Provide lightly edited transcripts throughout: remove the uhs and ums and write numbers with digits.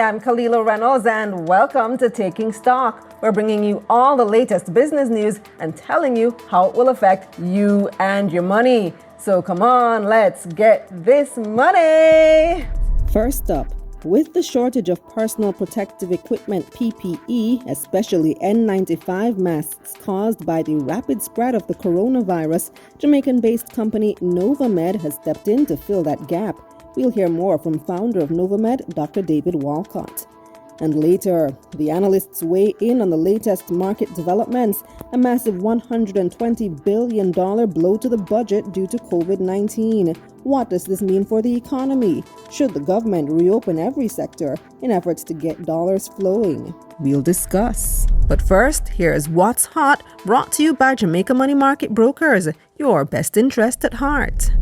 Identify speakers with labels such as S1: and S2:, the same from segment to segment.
S1: I'm Kalila Reynolds and welcome to Taking Stock. We're bringing you all the latest business news and telling you how it will affect you and your money. So come on, let's get this money.
S2: First up, with the shortage of personal protective equipment PPE, especially N95 masks caused by the rapid spread of the coronavirus, Jamaican-based company Novamed has stepped in to fill that gap. We'll hear more from founder of Novamed, Dr. David Walcott. And later, the analysts weigh in on the latest market developments, a massive $120 billion blow to the budget due to COVID-19. What does this mean for the economy? Should the government reopen every sector in efforts to get dollars flowing? We'll discuss. But first, here's What's Hot, brought to you by Jamaica Money Market Brokers, your best interest at heart.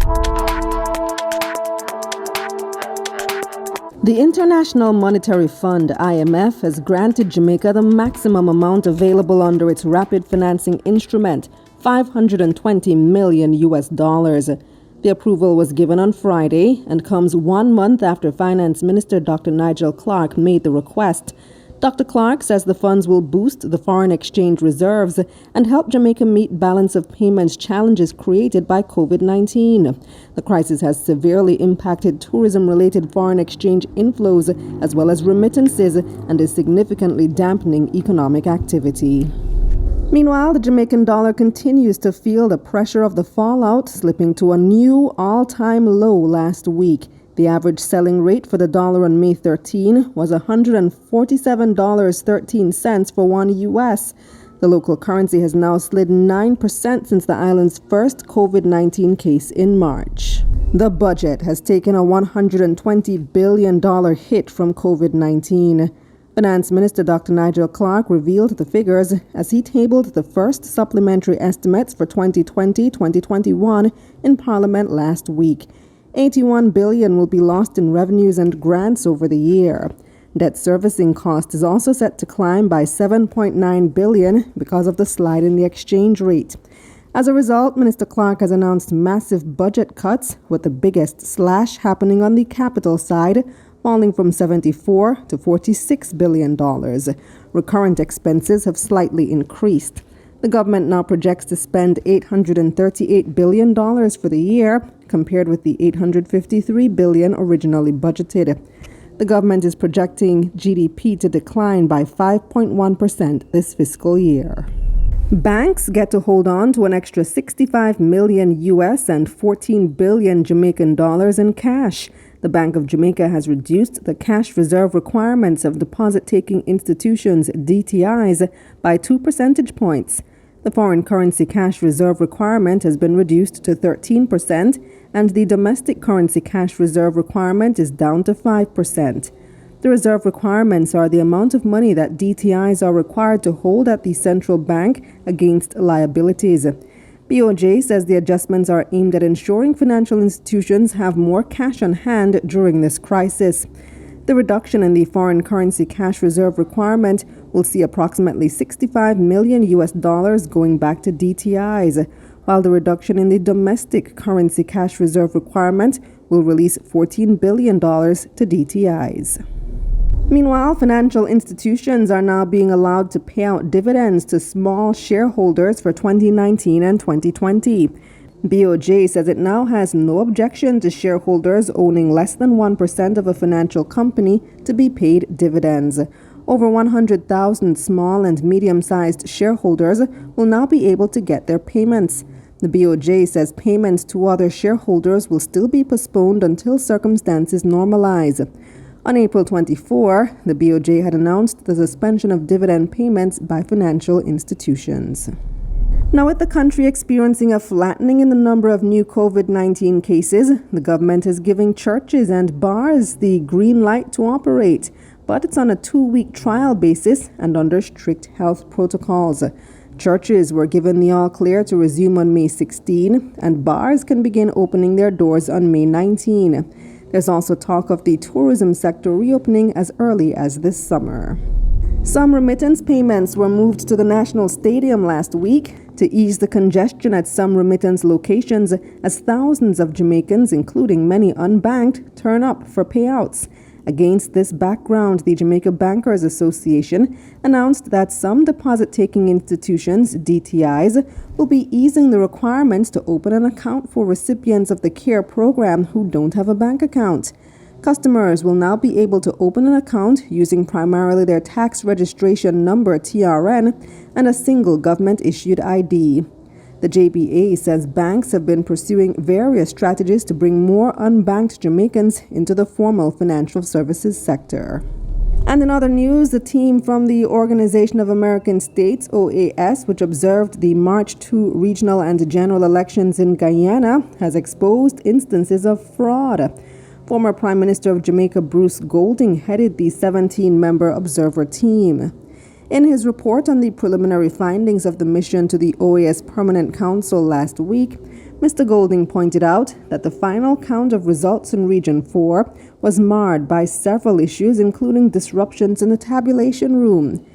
S2: The International Monetary Fund, IMF, has granted Jamaica the maximum amount available under its rapid financing instrument, $520 million. The approval was given on Friday and comes 1 month after Finance Minister Dr. Nigel Clarke made the request. Dr. Clarke says the funds will boost the foreign exchange reserves and help Jamaica meet balance of payments challenges created by COVID-19. The crisis has severely impacted tourism-related foreign exchange inflows as well as remittances and is significantly dampening economic activity. Meanwhile, the Jamaican dollar continues to feel the pressure of the fallout, slipping to a new all-time low last week. The average selling rate for the dollar on May 13 was $147.13 for $1 US. The local currency has now slid 9% since the island's first COVID-19 case in March. The budget has taken a $120 billion hit from COVID-19. Finance Minister Dr. Nigel Clarke revealed the figures as he tabled the first supplementary estimates for 2020-2021 in Parliament last week. $81 billion will be lost in revenues and grants over the year. Debt servicing cost is also set to climb by $7.9 billion because of the slide in the exchange rate. As a result, Minister Clarke has announced massive budget cuts, with the biggest slash happening on the capital side, falling from $74 to $46 billion. Recurrent expenses have slightly increased. The government now projects to spend $838 billion for the year, compared with the $853 billion originally budgeted. The government is projecting GDP to decline by 5.1% this fiscal year. Banks get to hold on to an extra $65 million US and 14 billion Jamaican dollars in cash. The Bank of Jamaica has reduced the cash reserve requirements of deposit-taking institutions, DTIs, by 2 percentage points. The foreign currency cash reserve requirement has been reduced to 13%, and the domestic currency cash reserve requirement is down to 5%. The reserve requirements are the amount of money that DTIs are required to hold at the central bank against liabilities. BOJ says the adjustments are aimed at ensuring financial institutions have more cash on hand during this crisis. The reduction in the foreign currency cash reserve requirement will see approximately $65 million US going back to DTIs, while the reduction in the domestic currency cash reserve requirement will release $14 billion to DTIs. Meanwhile, financial institutions are now being allowed to pay out dividends to small shareholders for 2019 and 2020. BOJ says it now has no objection to shareholders owning less than 1% of a financial company to be paid dividends. Over 100,000 small and medium-sized shareholders will now be able to get their payments. The BOJ says payments to other shareholders will still be postponed until circumstances normalize. On April 24, the BOJ had announced the suspension of dividend payments by financial institutions. Now, with the country experiencing a flattening in the number of new COVID-19 cases, the government is giving churches and bars the green light to operate, but it's on a 2-week trial basis and under strict health protocols. Churches were given the all-clear to resume on May 16, and bars can begin opening their doors on May 19. There's also talk of the tourism sector reopening as early as this summer. Some remittance payments were moved to the National Stadium last week to ease the congestion at some remittance locations as thousands of Jamaicans, including many unbanked, turn up for payouts. Against this background, the Jamaica Bankers Association announced that some deposit-taking institutions, DTIs, will be easing the requirements to open an account for recipients of the CARE program who don't have a bank account. Customers will now be able to open an account using primarily their tax registration number TRN and a single government-issued ID. The JBA says banks have been pursuing various strategies to bring more unbanked Jamaicans into the formal financial services sector. And in other news, the team from the Organization of American States, OAS, which observed the March 2 regional and general elections in Guyana, has exposed instances of fraud. Former Prime Minister of Jamaica Bruce Golding headed the 17-member observer team. In his report on the preliminary findings of the mission to the OAS Permanent Council last week, Mr. Golding pointed out that the final count of results in Region 4 was marred by several issues, including disruptions in the tabulation room.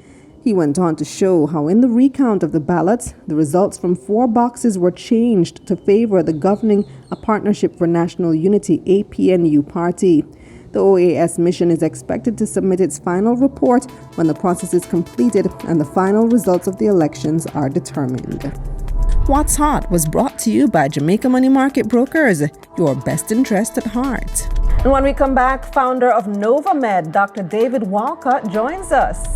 S2: He went on to show how in the recount of the ballots, the results from 4 boxes were changed to favor the governing A Partnership for National Unity APNU party. The OAS mission is expected to submit its final report when the process is completed and the final results of the elections are determined. What's Hot was brought to you by Jamaica Money Market Brokers, your best interest at heart.
S1: And when we come back, founder of NovaMed, Dr. David Walcott, joins us.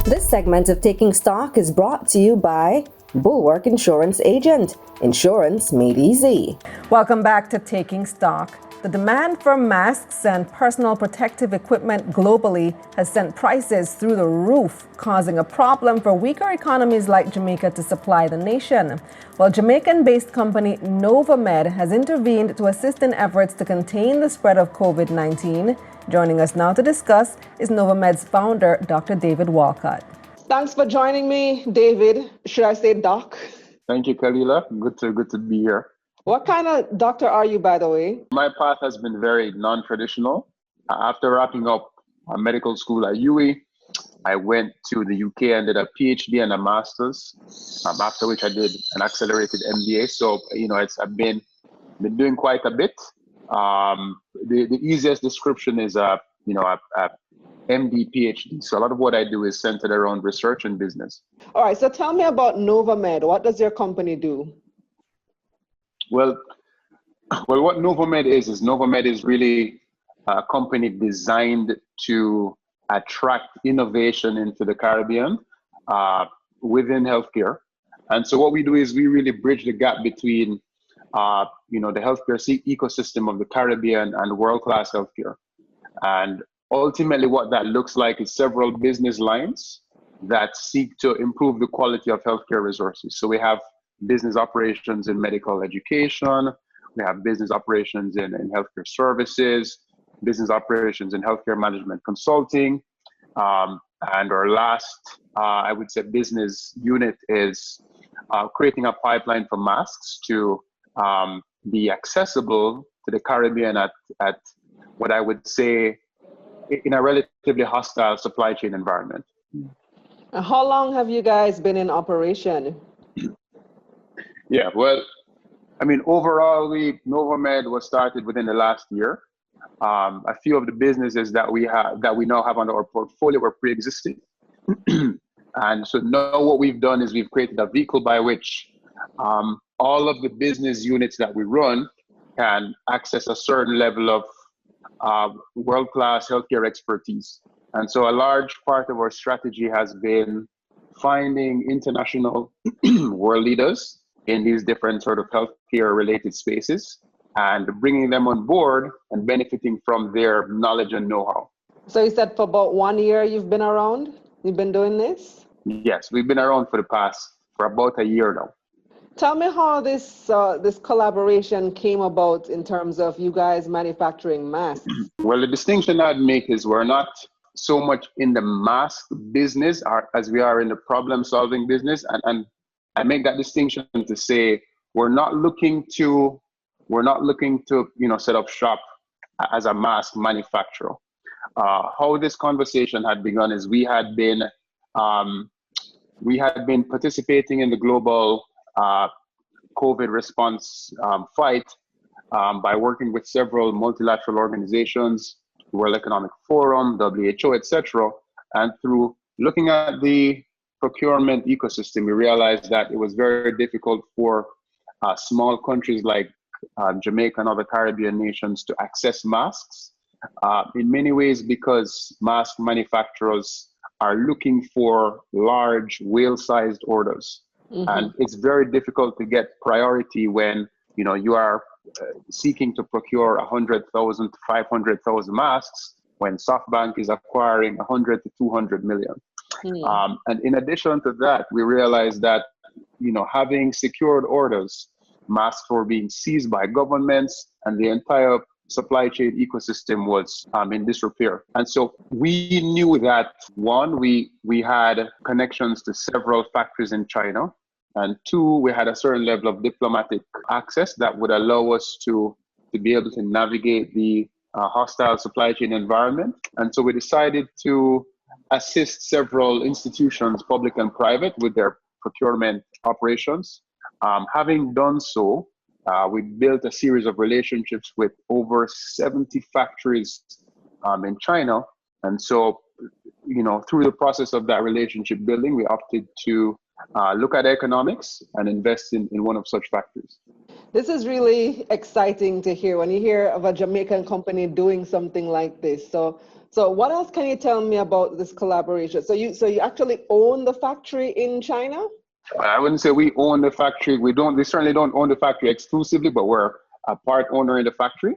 S2: This segment of Taking Stock is brought to you by Bulwark Insurance Agent. Insurance made easy.
S1: Welcome back to Taking Stock. The demand for masks and personal protective equipment globally has sent prices through the roof, causing a problem for weaker economies like Jamaica to supply the nation. Well, Jamaican-based company NovaMed has intervened to assist in efforts to contain the spread of COVID-19. Joining us now to discuss is NovaMed's founder, Dr. David Walcott.
S3: Thanks for joining me, David. Should I say Doc?
S4: Thank you, Kalila. Good to be here.
S3: What kind of doctor are you, by the way?
S4: My path has been very non-traditional. After wrapping up medical school at UWI, I went to the UK and did a PhD and a master's, after which I did an accelerated MBA. So, I've been doing quite a bit. The easiest description is a MD PhD. So a lot of what I do is centered around research and business.
S3: All right, so tell me about NovaMed. What does your company do?
S4: Well, what NovaMed is NovaMed is really a company designed to attract innovation into the Caribbean within healthcare. And so what we do is we really bridge the gap between the healthcare ecosystem of the Caribbean and world-class healthcare. And ultimately what that looks like is several business lines that seek to improve the quality of healthcare resources. So we have business operations in medical education, we have business operations in healthcare services, business operations in healthcare management consulting, and our last, I would say, business unit is creating a pipeline for masks to be accessible to the Caribbean at what I would say in a relatively hostile supply chain environment.
S3: How long have you guys been in operation?
S4: Yeah, well, overall, NovaMed was started within the last year. A few of the businesses that we now have on our portfolio were pre-existing. And so now what we've done is we've created a vehicle by which all of the business units that we run can access a certain level of world-class healthcare expertise. And so a large part of our strategy has been finding international world leaders in these different sort of healthcare related spaces and bringing them on board and benefiting from their knowledge and know-how.
S3: So you said for about 1 year you've been around? You've been doing this?
S4: Yes, we've been around for about a year now.
S3: Tell me how this collaboration came about in terms of you guys manufacturing masks.
S4: Well, the distinction I'd make is we're not so much in the mask business as we are in the problem solving business. And I make that distinction to say we're not looking to set up shop as a mask manufacturer. How this conversation had begun is we had been we had been participating in the global COVID response fight by working with several multilateral organizations, World Economic Forum, WHO, etc. And through looking at the procurement ecosystem, we realized that it was very difficult for small countries like Jamaica and other Caribbean nations to access masks. In many ways, because mask manufacturers are looking for large whale-sized orders. And it's very difficult to get priority when you are seeking to procure 100,000 to 500,000 masks when SoftBank is acquiring 100 to 200 million. And in addition to that, we realized that having secured orders, masks were being seized by governments, and the entire supply chain ecosystem was in disrepair. And so we knew that, one, we had connections to several factories in China, and two, we had a certain level of diplomatic access that would allow us to be able to navigate the hostile supply chain environment. And so we decided to assist several institutions, public and private, with their procurement operations. Having done so, we built a series of relationships with over 70 factories in China. And so, through the process of that relationship building, we opted to look at economics and invest in one of such factories.
S3: This is really exciting to hear when you hear of a Jamaican company doing something like this. So what else can you tell me about this collaboration? So you actually own the factory in China?
S4: I wouldn't say we own the factory. We certainly don't own the factory exclusively, but we're a part owner in the factory.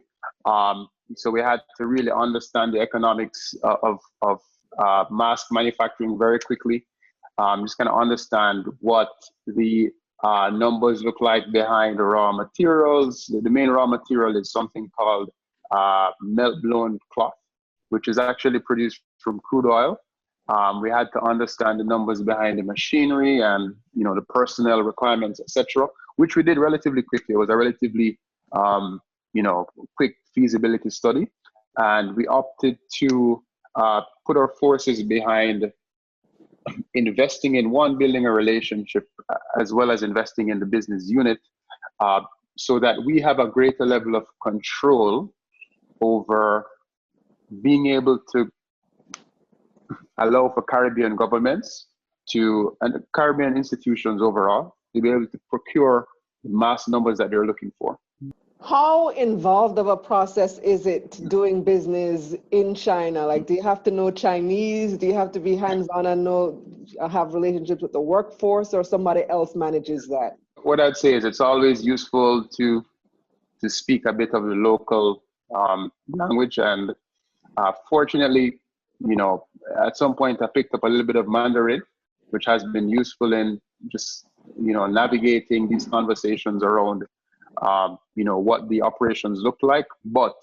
S4: So we had to really understand the economics of mask manufacturing very quickly. Just kind of understand what the numbers look like behind the raw materials. The main raw material is something called melt-blown cloth, which is actually produced from crude oil. We had to understand the numbers behind the machinery and the personnel requirements, etc., which we did relatively quickly. It was a relatively quick feasibility study, and we opted to put our forces behind investing in building a relationship, as well as investing in the business unit, so that we have a greater level of control over being able to allow for Caribbean governments and Caribbean institutions overall to be able to procure the mass numbers that they're looking for.
S3: How involved of a process is it doing business in China? Like, do you have to know Chinese? Do you have to be hands-on and have relationships with the workforce, or somebody else manages that?
S4: What I'd say is it's always useful to speak a bit of the local language. And fortunately, at some point I picked up a little bit of Mandarin, which has been useful in just, navigating these conversations around what the operations look like. But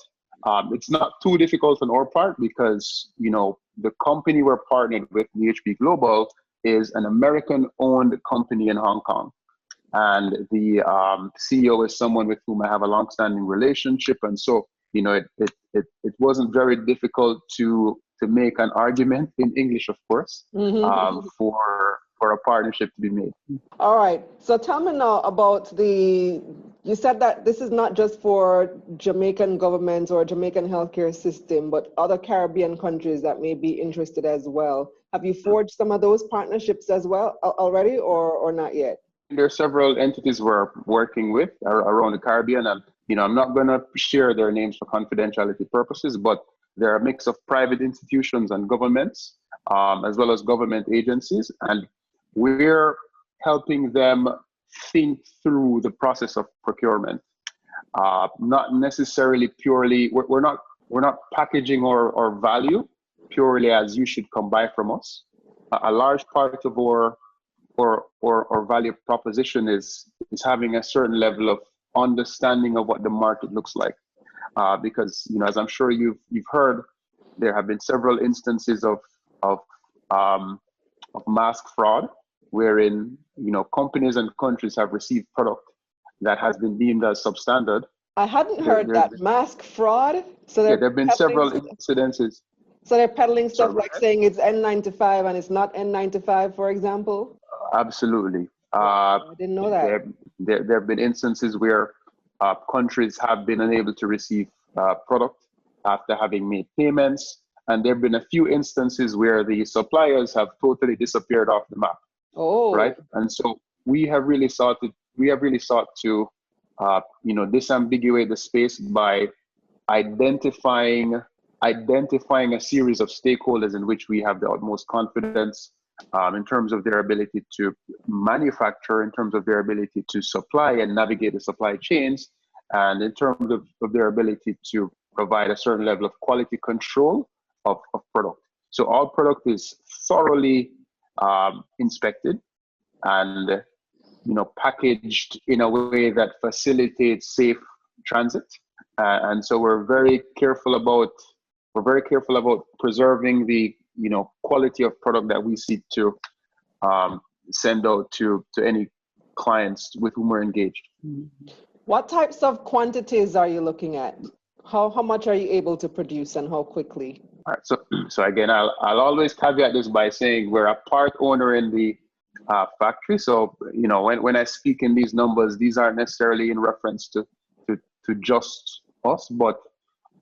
S4: it's not too difficult on our part because, the company we're partnered with, DHB Global, is an American-owned company in Hong Kong. And the CEO is someone with whom I have a long-standing relationship. And so, it wasn't very difficult to make an argument in English, of course, for a partnership to be made.
S3: All right. So tell me now about you said that this is not just for Jamaican government or Jamaican healthcare system, but other Caribbean countries that may be interested as well. Have you forged some of those partnerships as well already, or not yet?
S4: There are several entities we're working with around the Caribbean, and I'm not going to share their names for confidentiality purposes, but they're a mix of private institutions and governments, as well as government agencies, and we're helping them think through the process of procurement. Not necessarily purely, we're not packaging our value purely as you should come buy from us. A large part of our value proposition is having a certain level of understanding of what the market looks like. Because as I'm sure you've heard, there have been several instances of mask fraud, wherein companies and countries have received product that has been deemed as substandard.
S3: I hadn't heard that. Mask fraud. So there have been
S4: several incidences.
S3: So they're peddling stuff like saying it's N95 and it's not N95, for example?
S4: Absolutely.
S3: I didn't know that.
S4: There have been instances where countries have been unable to receive product after having made payments, and there have been a few instances where the suppliers have totally disappeared off the map.
S3: Oh.
S4: Right, and so we have really sought to disambiguate the space by identifying a series of stakeholders in which we have the utmost confidence in terms of their ability to manufacture, in terms of their ability to supply and navigate the supply chains, and in terms of their ability to provide a certain level of quality control of product. So all product is thoroughly inspected and packaged in a way that facilitates safe transit. And so we're very careful about preserving the quality of product that we seek to send out to any clients with whom we're engaged.
S3: What types of quantities are you looking at? How much are you able to produce and how quickly?
S4: All right, so again, I'll always caveat this by saying we're a part owner in the factory. So when I speak in these numbers, these aren't necessarily in reference to just us, but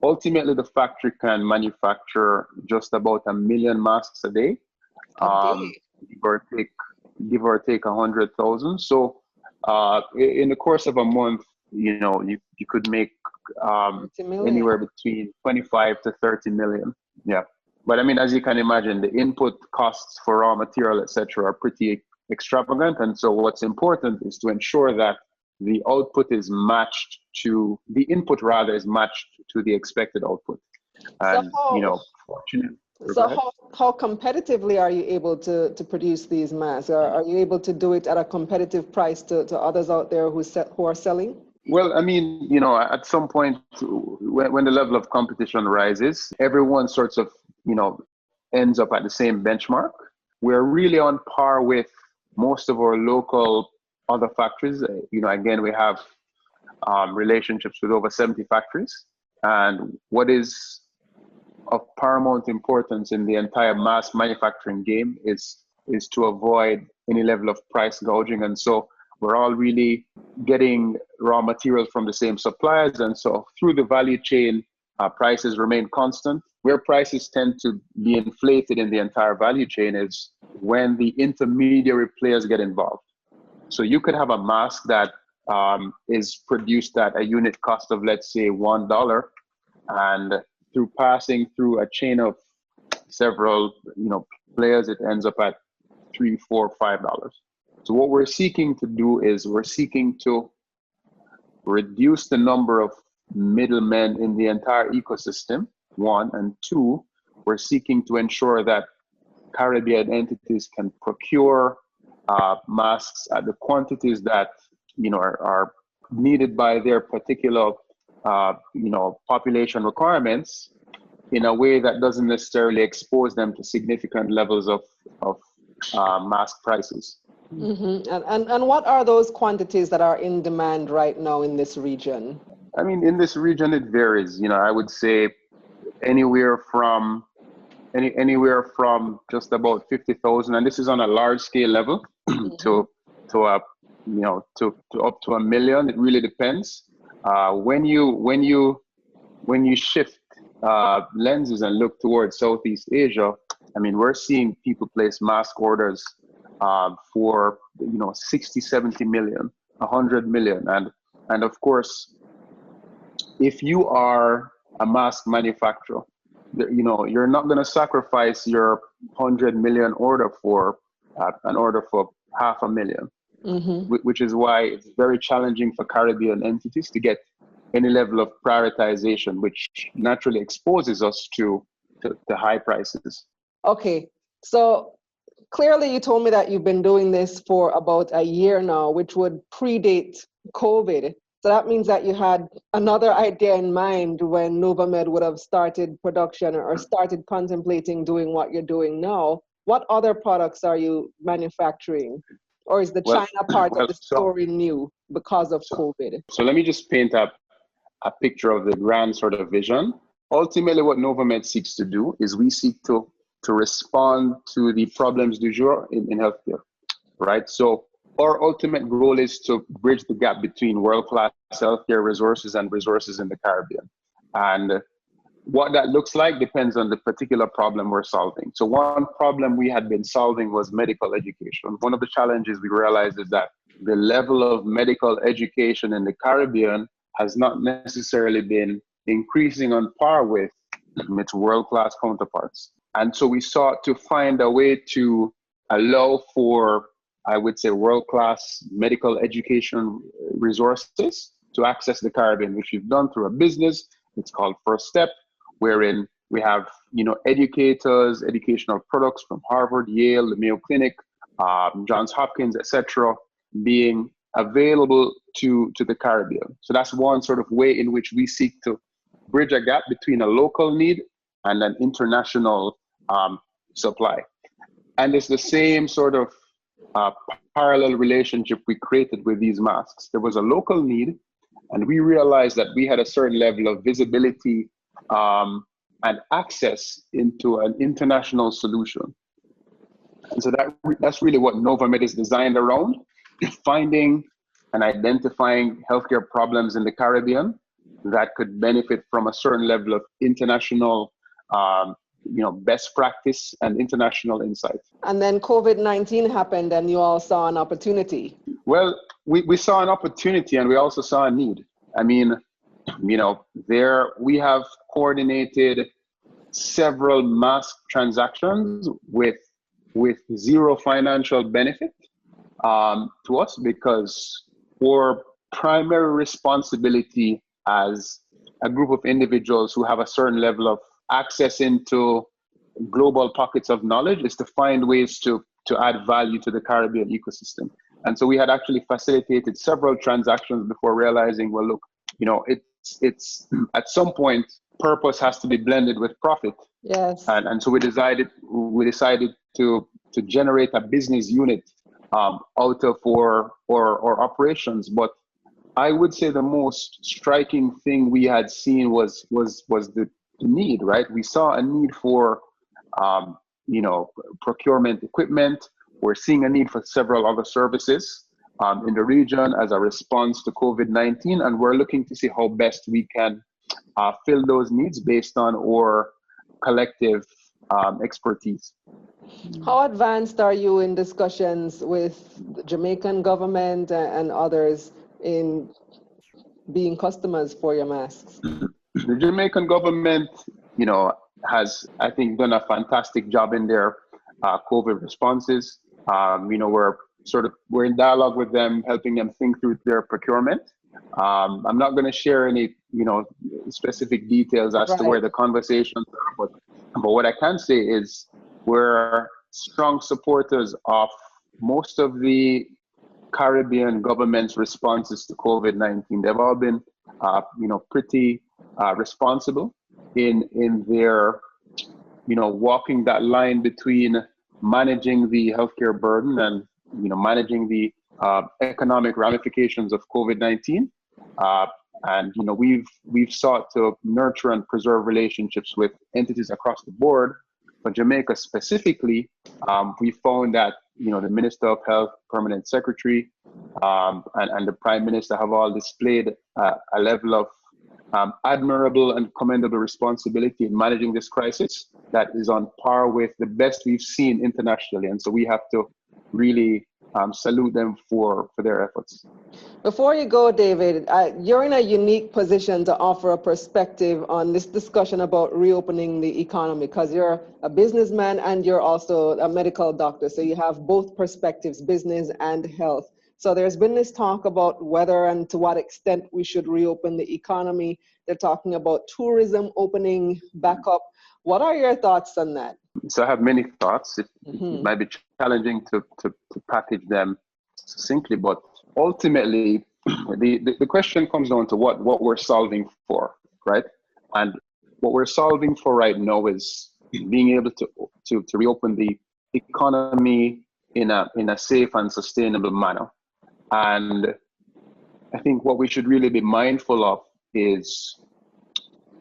S4: ultimately the factory can manufacture just about 1 million masks a day. Give or take 100,000. So in the course of a month, you could make anywhere between 25 to 30 million. Yeah. But I mean, as you can imagine, the input costs for raw material, etc., are pretty extravagant. And so what's important is to ensure that the output is matched to the input, rather, is matched to the expected output. And,
S3: how competitively are you able to produce these masks? Are you able to do it at a competitive price to others out there who are selling?
S4: Well, I mean, at some point when the level of competition rises, everyone sorts of, ends up at the same benchmark. We're really on par with most of our local other factories. Again, we have relationships with over 70 factories. And what is of paramount importance in the entire mass manufacturing game is to avoid any level of price gouging. And so we're all really getting raw materials from the same suppliers. And so through the value chain, prices remain constant. Where prices tend to be inflated in the entire value chain is when the intermediary players get involved. So you could have a mask that is produced at a unit cost of, let's say, $1, and through passing through a chain of several players, it ends up at $3, $4, $5. So what we're seeking to do is we're seeking to reduce the number of middlemen in the entire ecosystem, one, and two, we're seeking to ensure that Caribbean entities can procure masks at the quantities that are needed by their particular population requirements in a way that doesn't necessarily expose them to significant levels of mask prices.
S3: Mm-hmm. And what are those quantities that are in demand right now in this region?
S4: I mean, in this region, it varies. I would say anywhere from just about 50,000, and this is on a large scale level, to up to 1 million. It really depends. When you shift lenses and look towards Southeast Asia, I mean, we're seeing people place mask orders for 60, 70 million, 100 million, and of course, if you are a mask manufacturer, you're not going to sacrifice your 100 million order for an order for 500,000, which is why it's very challenging for Caribbean entities to get any level of prioritization, which naturally exposes us to high prices.
S3: Okay, so clearly you told me that you've been doing this for about a year now, which would predate COVID. So that means that you had another idea in mind when Novamed would have started production or started contemplating doing what you're doing now. What other products are you manufacturing? Or is the China part of the story new because of COVID? So
S4: let me just paint a picture of the grand sort of vision. Ultimately, what Novamed seeks to do is we seek to respond to the problems du jour in healthcare. right? So our ultimate goal is to bridge the gap between world-class healthcare resources and resources in the Caribbean. And what that looks like depends on the particular problem we're solving. So one problem we had been solving was medical education. One of the challenges we realized is that the level of medical education in the Caribbean has not necessarily been increasing on par with its world-class counterparts. And so we sought to find a way to allow for, I would say, world-class medical education resources to access the Caribbean, which we've done through a business. It's called First Step, wherein we have, educators, educational products from Harvard, Yale, the Mayo Clinic, Johns Hopkins, etc., being available to the Caribbean. So that's one sort of way in which we seek to bridge a gap between a local need and an international supply. And it's the same sort of parallel relationship we created with these masks. There was a local need, and we realized that we had a certain level of visibility and access into an international solution. And so that's really what NovaMed is designed around, finding and identifying healthcare problems in the Caribbean that could benefit from a certain level of international best practice and international insight.
S3: And then COVID-19 happened and you all saw an opportunity.
S4: Well, we saw an opportunity and we also saw a need. I mean, we have coordinated several mask transactions with zero financial benefit to us, because our primary responsibility as a group of individuals who have a certain level of access into global pockets of knowledge is to find ways to add value to the Caribbean ecosystem. And so we had actually facilitated several transactions before realizing, well, look, it's at some point, purpose has to be blended with profit.
S3: Yes.
S4: And so we decided to generate a business unit out of our operations. But I would say the most striking thing we had seen was the need, right? We saw a need for procurement equipment. We're seeing a need for several other services in the region as a response to COVID-19, and we're looking to see how best we can fill those needs based on our collective expertise.
S3: How advanced are you in discussions with the Jamaican government and others in being customers for your masks?
S4: The Jamaican government, has, I think, done a fantastic job in their COVID responses. We're in dialogue with them, helping them think through their procurement. I'm not going to share any, specific details as to where the conversations are, but what I can say is we're strong supporters of most of the Caribbean government's responses to COVID-19. They've all been, pretty responsible in their, walking that line between managing the healthcare burden and, managing the economic ramifications of COVID-19. And we've sought to nurture and preserve relationships with entities across the board. For Jamaica specifically, we found that the Minister of Health, Permanent Secretary, and the Prime Minister have all displayed a level of admirable and commendable responsibility in managing this crisis that is on par with the best we've seen internationally. And so we have to really salute them for their efforts.
S3: Before you go, David, you're in a unique position to offer a perspective on this discussion about reopening the economy, because you're a businessman and you're also a medical doctor. So you have both perspectives, business and health. So there's been this talk about whether and to what extent we should reopen the economy. They're talking about tourism opening back up. What are your thoughts on that?
S4: So I have many thoughts. It might be challenging to package them succinctly, but ultimately, the question comes down to what we're solving for, right? And what we're solving for right now is being able to reopen the economy in a safe and sustainable manner. And I think what we should really be mindful of is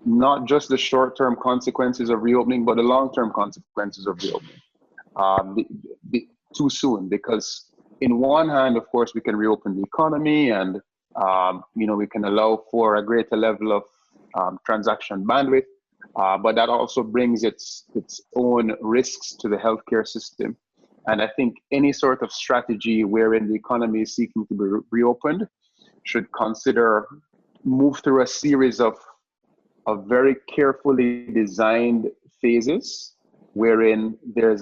S4: not just the short-term consequences of reopening, but the long-term consequences of reopening. Too soon, because in one hand, of course, we can reopen the economy and, we can allow for a greater level of transaction bandwidth, but that also brings its own risks to the healthcare system. And I think any sort of strategy wherein the economy is seeking to be reopened should consider move through a series of very carefully designed phases, wherein there's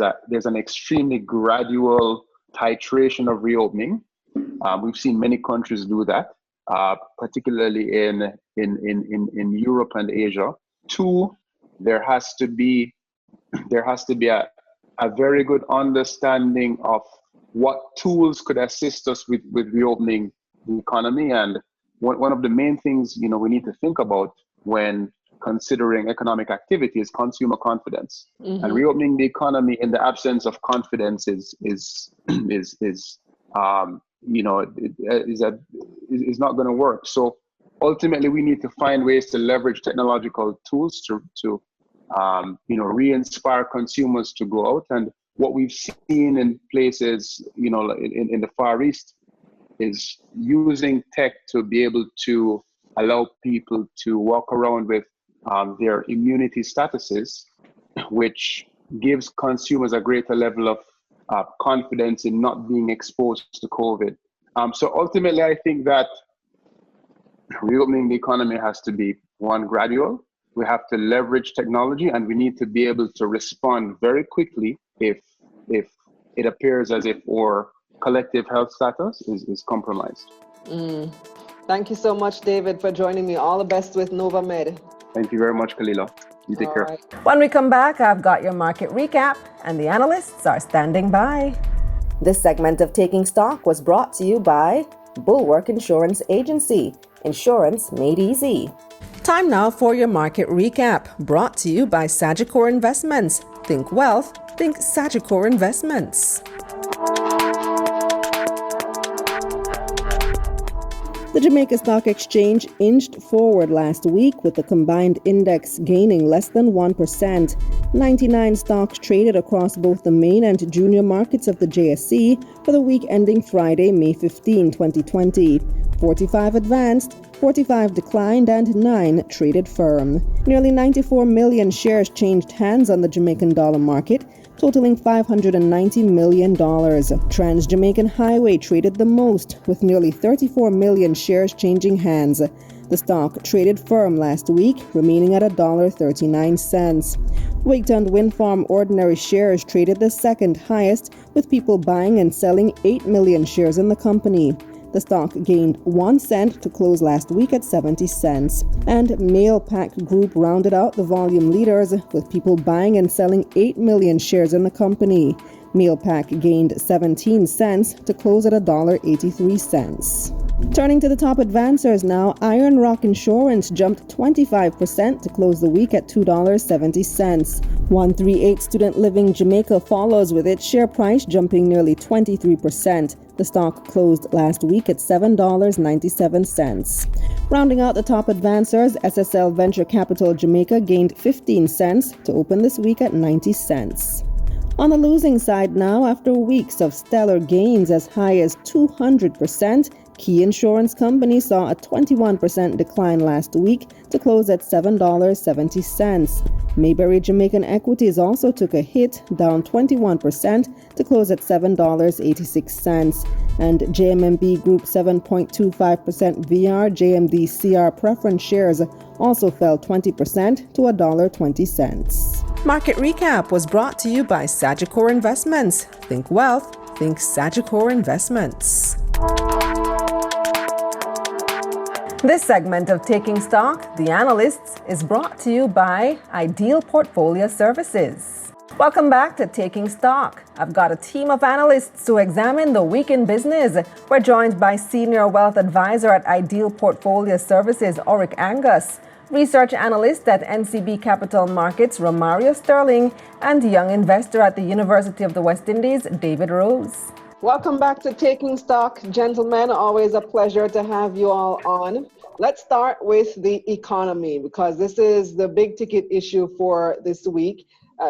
S4: an extremely gradual titration of reopening. We've seen many countries do that, particularly in Europe and Asia. Two, there has to be a very good understanding of what tools could assist us with reopening the economy. And one of the main things we need to think about when considering economic activity is consumer confidence. Mm-hmm. And reopening the economy in the absence of confidence is not going to work. So ultimately, we need to find ways to leverage technological tools to re-inspire consumers to go out. And what we've seen in places, in the Far East, is using tech to be able to allow people to walk around with their immunity statuses, which gives consumers a greater level of confidence in not being exposed to COVID. So ultimately, I think that reopening the economy has to be one, gradual. We have to leverage technology, and we need to be able to respond very quickly if it appears as if our collective health status is compromised.
S3: Thank you so much, David, for joining me. All the best with NovaMed.
S4: Thank you very much, Kalila. You take care.
S3: Right.
S1: When we come back, I've got your market recap, and the analysts are standing by.
S2: This segment of Taking Stock was brought to you by Bulwark Insurance Agency. Insurance made easy.
S1: Time now for your market recap, brought to you by Sagicor Investments. Think wealth, think Sagicor Investments.
S2: The Jamaica Stock Exchange inched forward last week with the combined index gaining less than 1%. 99 stocks traded across both the main and junior markets of the JSE for the week ending Friday, May 15, 2020. 45 advanced, 45 declined, and 9 traded firm. Nearly 94 million shares changed hands on the Jamaican dollar market, totaling $590 million. TRANSJAMAICAN Highway traded the most, with nearly 34 million shares changing hands. The stock traded firm last week, remaining at $1.39. Wigton Wind Farm ordinary shares traded the second highest, with people buying and selling 8 million shares in the company. The stock gained 1 cent to close last week at 70 cents. And Mailpack Group rounded out the volume leaders, with people buying and selling 8 million shares in the company. Mailpack gained 17 cents to close at $1.83. Turning to the top advancers now, Iron Rock Insurance jumped 25% to close the week at $2.70. 138 Student Living Jamaica follows, with its share price jumping nearly 23%. The stock closed last week at $7.97. Rounding out the top advancers, SSL Venture Capital Jamaica gained 15 cents to open this week at 90 cents. On the losing side now, after weeks of stellar gains as high as 200%, Key Insurance Company saw a 21% decline last week to close at $7.70. Mayberry Jamaican Equities also took a hit, down 21% to close at $7.86. And JMMB Group 7.25% VR JMD CR preference shares also fell 20% to $1.20.
S1: Market recap was brought to you by Sagicor Investments. Think wealth, think Sagicor Investments. This segment of Taking Stock, The Analysts, is brought to you by Ideal Portfolio Services. Welcome back to Taking Stock. I've got a team of analysts to examine the week in business. We're joined by Senior Wealth Advisor at Ideal Portfolio Services, Orick Angus, Research Analyst at NCB Capital Markets, Romario Sterling, and Young Investor at the University of the West Indies, David Rose.
S3: Welcome back to Taking Stock, gentlemen. Always a pleasure to have you all on. Let's start with the economy, because this is the big ticket issue for this week.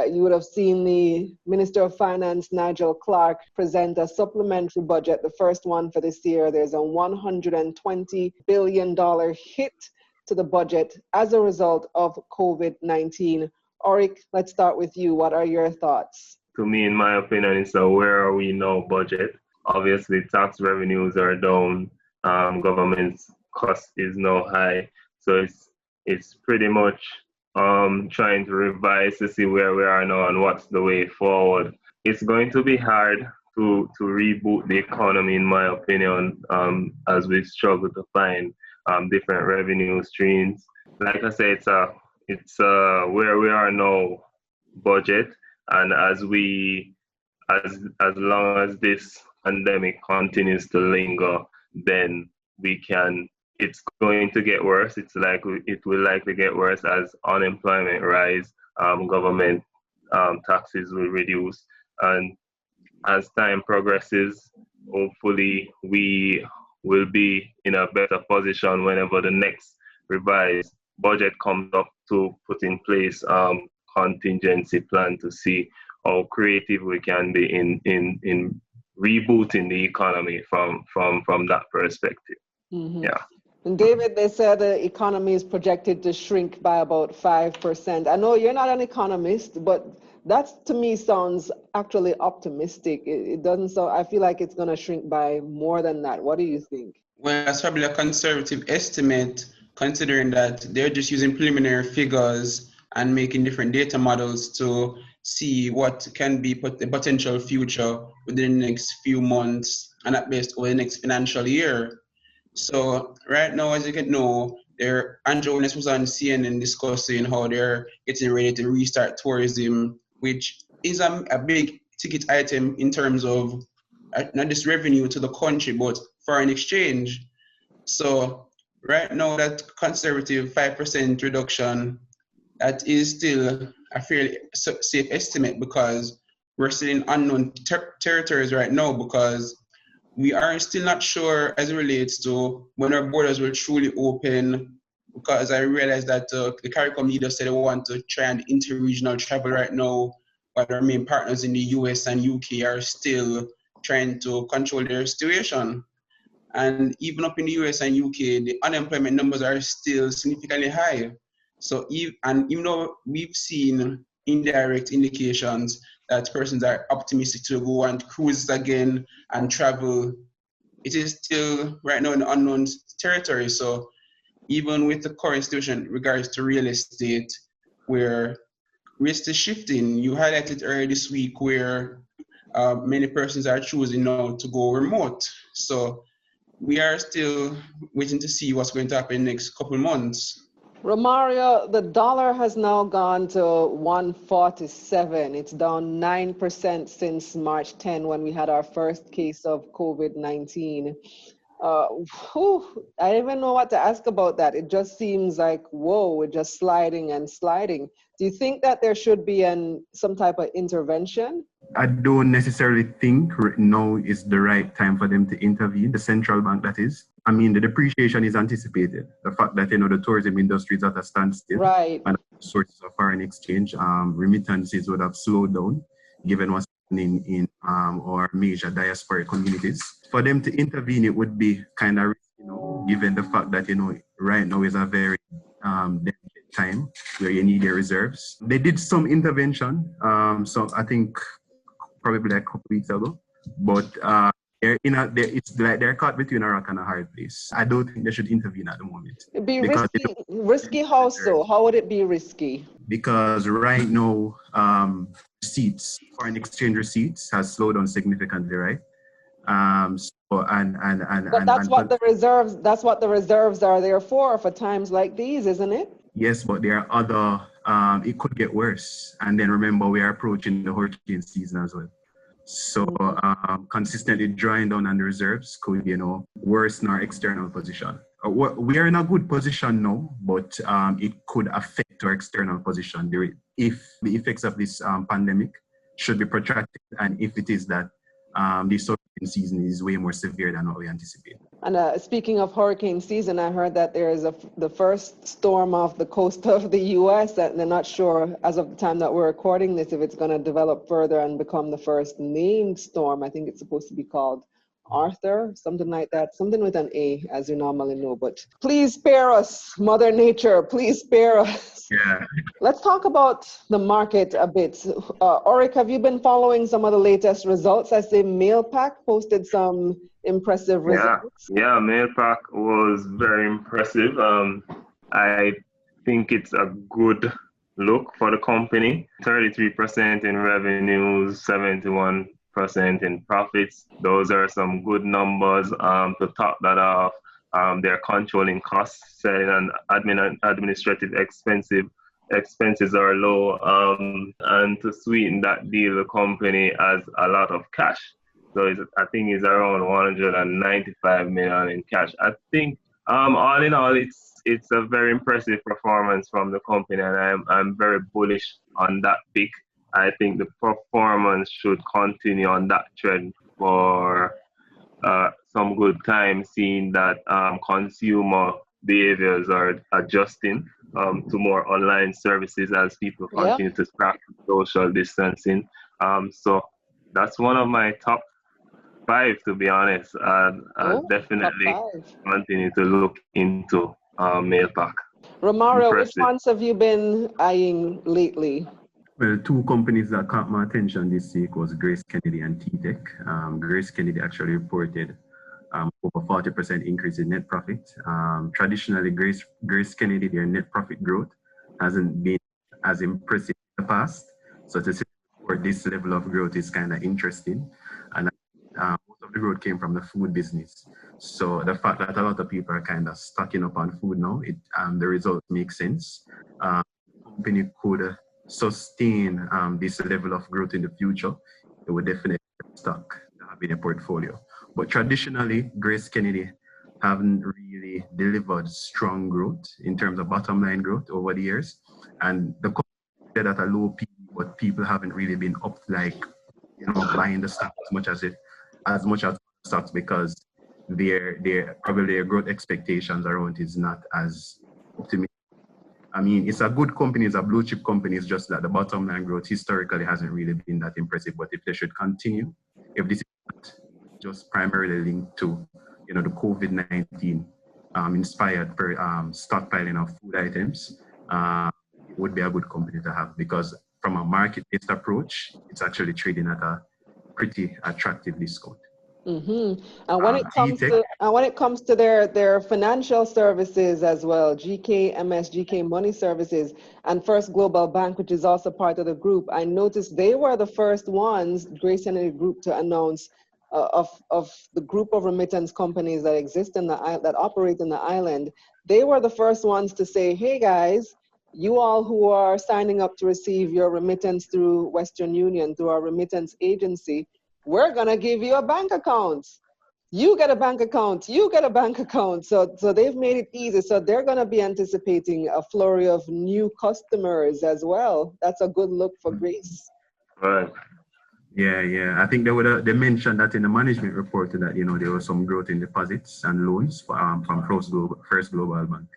S3: You would have seen the Minister of Finance, Nigel Clarke, present a supplementary budget, the first one for this year. There's a $120 billion hit to the budget as a result of COVID-19. Orick, let's start with you. What are your thoughts?
S5: To me, in my opinion, it's a where are we now budget. Obviously, tax revenues are down. Government's cost is now high. So it's pretty much trying to revise to see where we are now and what's the way forward. It's going to be hard to reboot the economy, in my opinion, as we struggle to find different revenue streams. Like I say, it's where we are now budget, and as long as this pandemic continues to linger, then it's going to get worse. It will likely get worse as unemployment rise, government taxes will reduce, and as time progresses, hopefully we will be in a better position whenever the next revised budget comes up to put in place contingency plan to see how creative we can be in rebooting the economy from that perspective.
S3: Mm-hmm.
S5: Yeah.
S3: And David, they said the economy is projected to shrink by about 5%. I know you're not an economist, but that to me sounds actually optimistic. It doesn't sound, I feel like it's going to shrink by more than that. What do you think?
S6: Well, that's probably a conservative estimate, considering that they're just using preliminary figures and making different data models to see what can be the potential future within the next few months and at best over the next financial year. So right now, as you can know, Andrew Willis was on CNN discussing how they're getting ready to restart tourism, which is a big ticket item in terms of not just revenue to the country, but foreign exchange. So right now, that conservative 5% reduction, that is still a fairly safe estimate because we're still in unknown territories right now, because we are still not sure as it relates to when our borders will truly open, because I realize that the CARICOM leaders said they want to try and interregional travel right now, but our main partners in the US and UK are still trying to control their situation. And even up in the US and UK, the unemployment numbers are still significantly high. So even though we've seen indirect indications that persons are optimistic to go on cruises again and travel, it is still right now in unknown territory. So even with the current situation in regards to real estate, where risk is shifting, you highlighted earlier this week where many persons are choosing now to go remote. So we are still waiting to see what's going to happen in the next couple of months.
S3: Romario, the dollar has now gone to 147. It's down 9% since March 10 when we had our first case of COVID-19. I don't even know what to ask about that. It just seems like, whoa, we're just sliding and sliding. Do you think that there should be some type of intervention?
S7: I don't necessarily think right now is the right time for them to intervene, the central bank that is. I mean, the depreciation is anticipated. The fact that, the tourism industry is at a standstill.
S3: Right.
S7: And sources of foreign exchange, remittances would have slowed down, given what's happening in our major diasporic communities. For them to intervene, it would be kind of, given the fact that, right now is a very delicate time where you need your reserves. They did some intervention, so I think probably like a couple weeks ago, but it's like they're caught between a rock and a hard place. I don't think they should intervene at the moment.
S3: It'd be risky. Risky how so? How would it be risky?
S7: Because right now, foreign exchange receipts has slowed down significantly, right? But that's what the reserves are there for times like these, isn't it? Yes, but there are other, it could get worse. And then remember, we are approaching the hurricane season as well. So consistently drawing down on the reserves could, worsen our external position. We are in a good position now, but it could affect our external position if the effects of this pandemic should be protracted, and if it is that this hurricane season is way more severe than what we anticipate.
S3: And speaking of hurricane season, I heard that there is the first storm off the coast of the U.S. that they're not sure as of the time that we're recording this if it's going to develop further and become the first named storm. I think it's supposed to be called Arthur, something like that, something with an A, as you normally know. But please spare us, Mother Nature, please spare us.
S7: Yeah.
S3: Let's talk about the market a bit. Orick, have you been following some of the latest results? I say Mailpack posted some impressive results.
S5: Yeah, Mailpack was very impressive. I think it's a good look for the company. 33% in revenues, 71% in profits. Those are some good numbers. To top that off, they're controlling costs, selling and administrative expenses are low. And to sweeten that deal, the company has a lot of cash. So I think it's around 195 million in cash. I think all in all, it's a very impressive performance from the company, and I'm very bullish on that pick. I think the performance should continue on that trend for some good time, seeing that consumer behaviors are adjusting to more online services as people continue to practice social distancing. So that's one of my top 5, to be honest. I'll definitely continue to look into Mailpack.
S3: Romario, which ones have you been eyeing lately?
S7: Well, 2 companies that caught my attention this week was Grace Kennedy and T-Tech. Grace Kennedy actually reported over 40% increase in net profit. Traditionally, Grace Kennedy, their net profit growth hasn't been as impressive in the past. So to see this level of growth is kind of interesting. And most of the growth came from the food business. So the fact that a lot of people are kind of stocking up on food now, the results make sense. The company could sustain this level of growth in the future. It would definitely stock in a portfolio. But traditionally, Grace Kennedy haven't really delivered strong growth in terms of bottom line growth over the years. And the company said at a low P, but people haven't really been up, like, buying the stock as much as stocks, because their growth expectations around is not as optimistic. I mean, it's a good company, it's a blue chip company, it's just that the bottom line growth historically hasn't really been that impressive. But if they should continue, if this is not just primarily linked to, the COVID-19 inspired stockpiling of food items, it would be a good company to have, because from a market-based approach, it's actually trading at a pretty attractive discount.
S3: Mm-hmm. And when it comes to their financial services as well, GK Money Services and First Global Bank, which is also part of the group, I noticed they were the first ones, Grace Kennedy Group, to announce of the group of remittance companies that exist that operate in the island. They were the first ones to say, hey guys, you all who are signing up to receive your remittance through Western Union, through our remittance agency, we're gonna give you a bank account. You get a bank account, you get a bank account. So they've made it easy. So they're gonna be anticipating a flurry of new customers as well. That's a good look for Grace.
S5: Right.
S7: Yeah. I think they mentioned that in the management report that, there was some growth in deposits and loans from First Global Bank.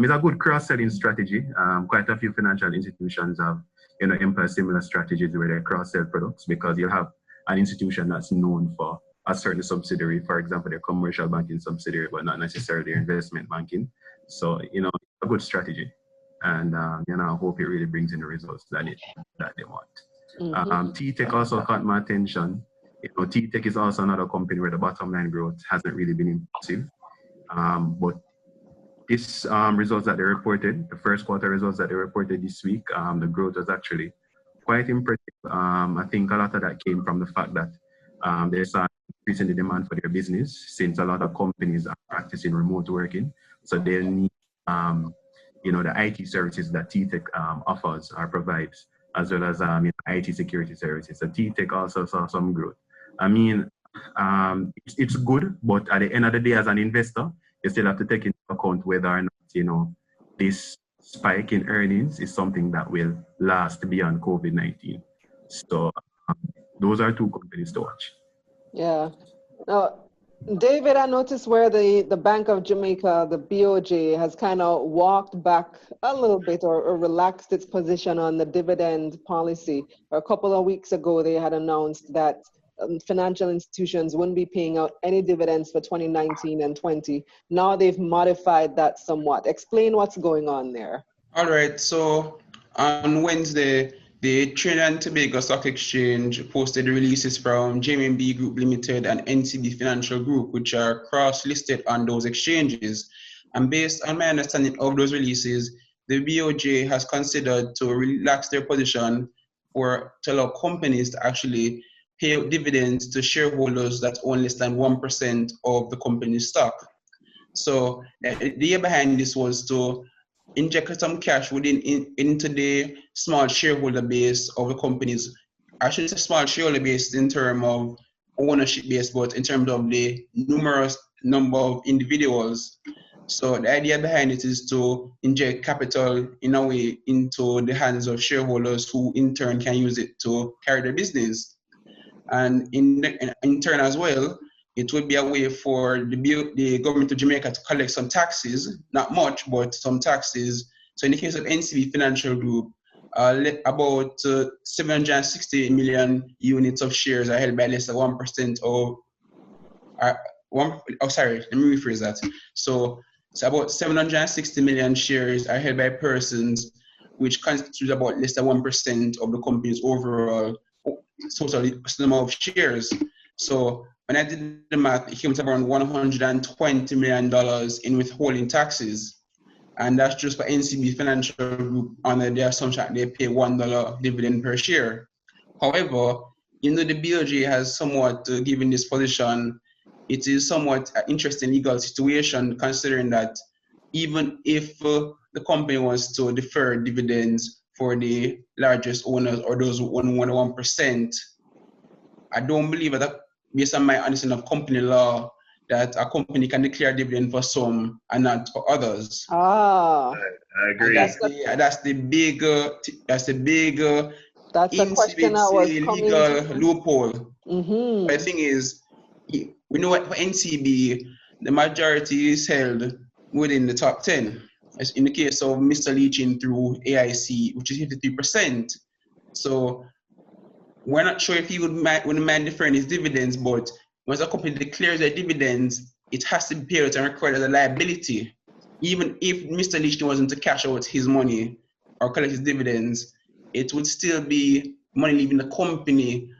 S7: It's a good cross-selling strategy. Quite a few financial institutions have, employed similar strategies where they cross-sell products, because you'll have an institution that's known for a certain subsidiary, for example, their commercial banking subsidiary, but not necessarily their investment banking. So, a good strategy. And, I hope it really brings in the results that they want. Mm-hmm. T-Tech also caught my attention. T-Tech is also another company where the bottom line growth hasn't really been impressive. But this results that they reported, the first quarter results that they reported this week, the growth was actually quite impressive. I think a lot of that came from the fact that there's an increase in the demand for their business, since a lot of companies are practicing remote working. So they'll need, the IT services that T-Tech offers or provides, as well as IT security services. So T-Tech also saw some growth. I mean, it's good, but at the end of the day, as an investor, you still have to take into account whether or not, this spike in earnings is something that will last beyond COVID-19. So those are 2 companies to watch.
S3: Yeah. Now, David, I noticed where the Bank of Jamaica, the BOJ, has kind of walked back a little bit or relaxed its position on the dividend policy. A couple of weeks ago, they had announced that financial institutions wouldn't be paying out any dividends for 2019 and 20. Now they've modified that somewhat. Explain what's going on there.
S6: All right, so on Wednesday, the Trinidad and Tobago Stock Exchange posted releases from JMB Group Limited and NCB Financial Group, which are cross-listed on those exchanges. And based on my understanding of those releases, the BOJ has considered to relax their position to allow companies to actually pay out dividends to shareholders that own less than 1% of the company's stock. So the idea behind this was to inject some cash into the small shareholder base of the companies. I shouldn't say small shareholder base in terms of ownership base, but in terms of the numerous number of individuals. So the idea behind it is to inject capital in a way into the hands of shareholders who in turn can use it to carry their business. And in turn as well, it would be a way for the government of Jamaica to collect some taxes, not much, but some taxes. So in the case of NCB Financial Group, about 760 million units of shares are held by less than 1% of, let me rephrase that. So about 760 million shares are held by persons, which constitutes about less than 1% of the company's overall total number of shares. So when I did the math, it came to around $120 million in withholding taxes. And that's just for NCB Financial Group under the assumption that they pay $1 dividend per share. However, the BOJ has somewhat given this position, it is somewhat an interesting legal situation, considering that even if the company was to defer dividends for the largest owners or those who own 1%, I don't believe that, based on my understanding of company law, that a company can declare dividend for some and not for others.
S3: Ah,
S5: I agree.
S6: That's the big
S3: that's a question I was coming
S6: legal
S3: to.
S6: loophole.
S3: Mm-hmm.
S6: But the thing is, we know what for NCB, the majority is held within the top 10. As in the case of Mr. Leaching through AIC, which is 53%. So we're not sure if he wouldn't mind deferring his dividends, but once a company declares their dividends, it has to be paid out and recorded as a liability. Even if Mr. Leaching wasn't to cash out his money or collect his dividends, it would still be money leaving the company.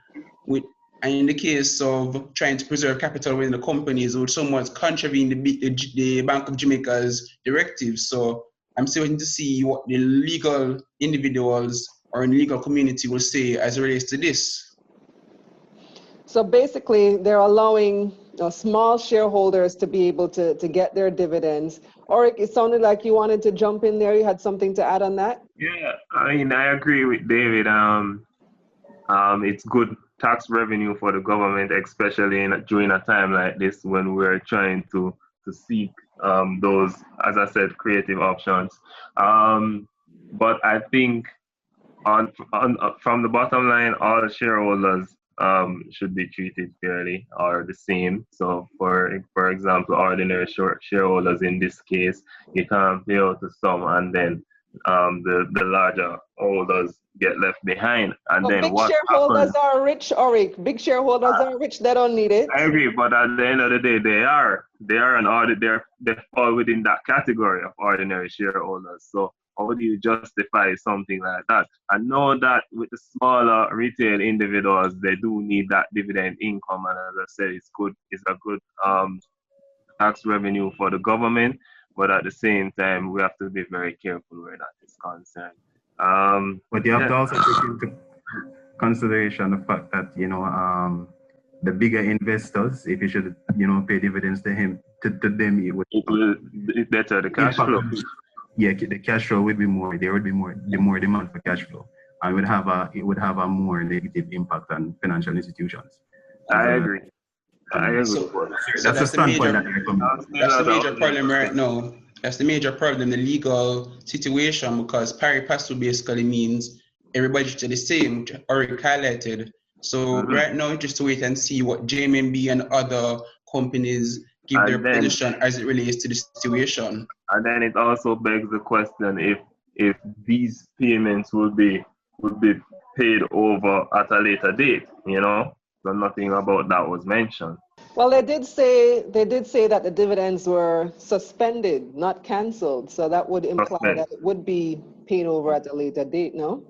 S6: And in the case of trying to preserve capital within the companies, it would somewhat contravene the Bank of Jamaica's directives. So I'm still waiting to see what the legal individuals or in the legal community will say as it relates to this.
S3: So basically, they're allowing small shareholders to be able to get their dividends. Orick, it sounded like you wanted to jump in there. You had something to add on that?
S5: Yeah, I mean, I agree with David. It's good tax revenue for the government, especially during a time like this when we're trying to seek those, as I said, creative options. But I think from the bottom line, all the shareholders should be treated fairly or the same. So for example, ordinary shareholders in this case, you can't pay out to some and then the larger holders get left behind. And then
S3: big
S5: what
S3: shareholders
S5: happens,
S3: are rich, Orick. Big shareholders are rich, they don't need it.
S5: I agree, but at the end of the day, they are an they fall within that category of ordinary shareholders. So how do you justify something like that? I know that with the smaller retail individuals, they do need that dividend income, and as I said, it's a good tax revenue for the government. But at the same time, we have to be very careful where that is concerned.
S7: But you have to also take into consideration the fact that the bigger investors, if you should pay dividends to them, it
S5: will better the cash flow.
S7: Yeah, the cash flow would be more. There would be more demand for cash flow, and it would have a more negative impact on financial institutions.
S5: I agree.
S6: So
S7: that's a standpoint that
S6: that's the major problem right now. That's the major problem, the legal situation, because pari passu basically means everybody should be the same, which Orick highlighted. So right now, just to wait and see what JMB and other companies give their position as it relates to the situation.
S5: And then it also begs the question if these payments will be paid over at a later date, So nothing about that was mentioned.
S3: Well, they did say that the dividends were suspended, not cancelled. So that would imply that it would be paid over at a later date, no?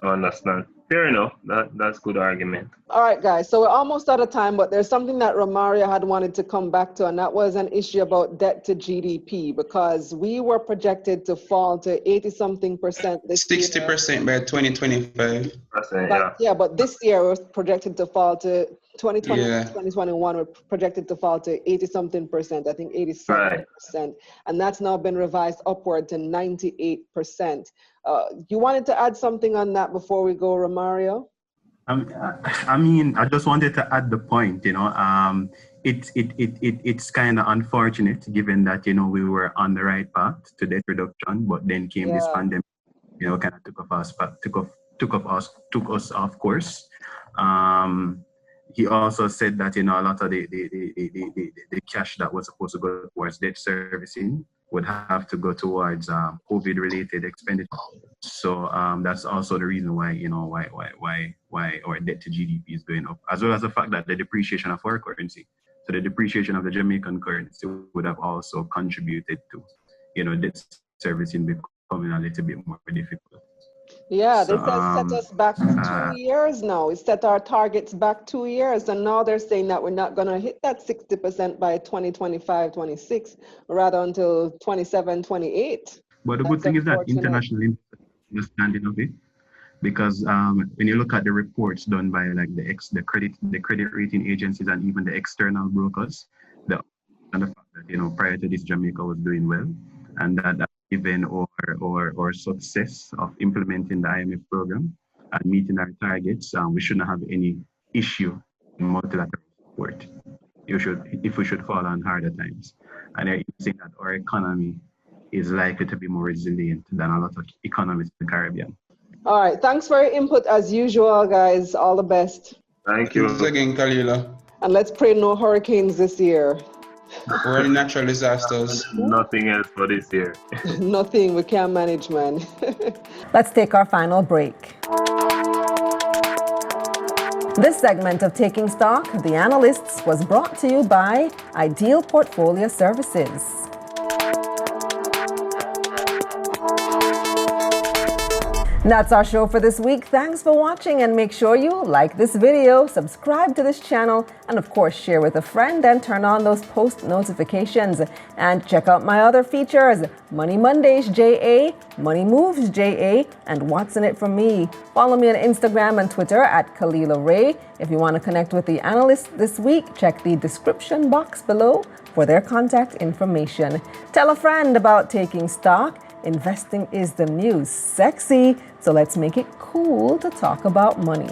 S5: I understand. Fair enough. That's good argument.
S3: All right, guys. So we're almost out of time, but there's something that Romario had wanted to come back to, and that was an issue about debt to GDP, because we were projected to fall to 80-something% this
S6: 60%
S3: year.
S6: by 2025.
S3: But this year we're projected to fall to 2021, we're projected to fall to 80-something%, I think 87%. And that's now been revised upward to 98%. You wanted to add something on that before we go, Romario?
S7: I mean, I just wanted to add the point, it's kind of unfortunate given that, we were on the right path to debt reduction, but then came this pandemic, kind of took us off course. He also said that, a lot of the cash that was supposed to go towards debt servicing would have to go towards COVID-related expenditure. So that's also the reason why, why our debt to GDP is going up, as well as the fact that the depreciation of our currency. So the depreciation of the Jamaican currency would have also contributed to, debt servicing becoming a little bit more difficult.
S3: Yeah, this has set us back 2 years now. It set our targets back 2 years, and now they're saying that we're not going to hit that 60% by 2025, 26, rather until 27, 28.
S7: But the good thing is that international understanding of it, because when you look at the reports done by like the credit rating agencies and even the external brokers, the fact that prior to this Jamaica was doing well, and that given our success of implementing the IMF program and meeting our targets, we shouldn't have any issue in multilateral support. If we should fall on harder times. And I think that our economy is likely to be more resilient than a lot of economies in the Caribbean.
S3: All right. Thanks for your input as usual, guys. All the best.
S5: Thank you.
S6: Thanks again, Kalila.
S3: And let's pray no hurricanes this year.
S6: Or any natural disasters.
S5: Nothing else for this year.
S3: Nothing. We can't manage, man.
S1: Let's take our final break. This segment of Taking Stock, The Analysts, was brought to you by Ideal Portfolio Services. That's our show for this week. Thanks for watching, and make sure you like this video, subscribe to this channel, and of course share with a friend and turn on those post notifications. And check out my other features, Money Mondays JA, Money Moves JA, and What's in It for Me. Follow me on Instagram and Twitter at Kalila Ray. If you want to connect with the analyst this week, check the description box below for their contact information. Tell a friend about Taking Stock. Investing is the new sexy, so let's make it cool to talk about money.